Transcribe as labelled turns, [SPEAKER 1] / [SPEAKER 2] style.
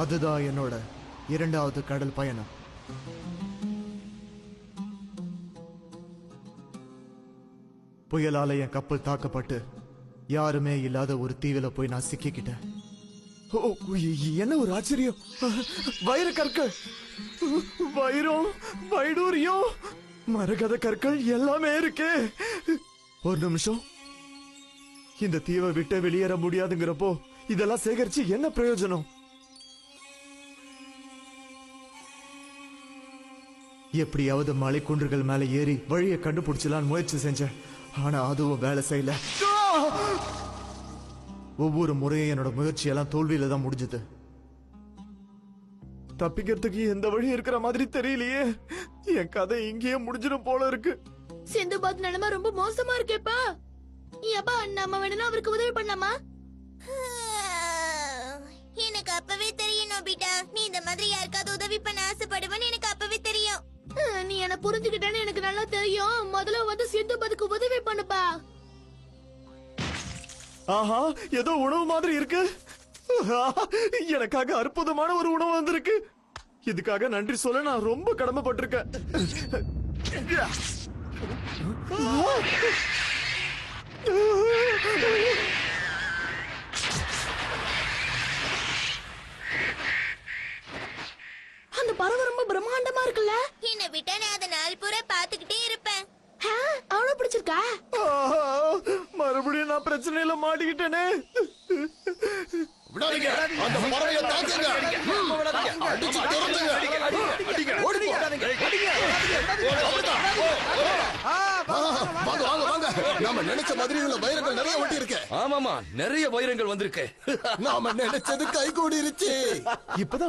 [SPEAKER 1] அதுதான் என்னோட இரண்டாவது கடல் பயணம். புயலால என் கப்பல் தாக்கப்பட்டு யாருமே இல்லாத ஒரு தீவில போய் நான் சிக்கிக்கிட்டேன். என்ன ஒரு ஆச்சரியம்! வைர கற்கள், வைரம், வைடூரியம், மரகத கற்கள் எல்லாமே இருக்கு. ஒரு நிமிஷம், இந்த தீவை விட்டு வெளியேற முடியாதுங்கிறப்போ இதெல்லாம் சேகரிச்சு என்ன பிரயோஜனம்? எப்படியாவது மலை குன்றுகள் மேல ஏறி வழியை கண்டுபிடிச்சலான்னு முயற்சி செஞ்சேன். ஆனா அதுவும் வேலை செய்யல. ஒவ்வொரு முறையும் என்னோட முயற்சியெல்லாம் தோல்வியில தான் முடிஞ்சது. தப்பிக்கிறதுக்கு எந்த வழி இருக்கிற மாதிரி தெரியலையே. என் கதை இங்கேயே முடிஞ்சிடும் போல இருக்கு.
[SPEAKER 2] சிந்துபாத் நிலைமை ரொம்ப மோசமா இருக்கேப்பா. ஏப்பா நம்ம வேணும்னா அவருக்கு உதவி பண்ணலாமா?
[SPEAKER 3] எனக்கு அப்பவே தெரியும் நோபிட்டா, நீ இந்த மாதிரி யாருக்காவது உதவி பண்ண ஆசைப்படுவேன்னு எனக்கு அப்பவே தெரியும்.
[SPEAKER 2] நீ என்ன புரிஞ்சுக்கிட்டேன்னு எனக்கு நல்லா தெரியும். முதல்ல வந்து சிந்துபாத்துக்கு உதவி பண்ணுப்பா.
[SPEAKER 1] ஆஹா, ஏதோ உணவு மாதிரி இருக்கு. எனக்காக அற்புதமான ஒரு உணவு வந்திருக்கு. இதுக்காக நன்றி சொல்ல நான் ரொம்ப கடமைப்பட்டிருக்கேன்.
[SPEAKER 2] அந்த பறவை ரொம்ப பிரம்மாண்டமா இருக்குல்ல?
[SPEAKER 3] என்ன விட்டா நான் அதை நாள் பூரா பாத்துக்கிட்டே இருப்பேன்.
[SPEAKER 2] அவ்வளவு பிடிச்சிருக்கா?
[SPEAKER 1] மறுபடியும் நான் பிரச்சனையில மாட்டிக்கிட்டேனே.
[SPEAKER 4] விடாதீங்க, அந்த பறவையை தாக்குங்க. அடிச்சு துரத்துங்க. ஓடி போ. வாங்க வாங்க வாங்க, நாம நினைச்ச மாதிரி உள்ள வைரங்கள் நிறைய ஒட்டி இருக்கு.
[SPEAKER 5] ஆமாமா, நிறைய வைரங்கள் வந்திருக்கு.
[SPEAKER 4] நாம நினைச்சது கை கூடிருச்சு.
[SPEAKER 1] இப்பதான்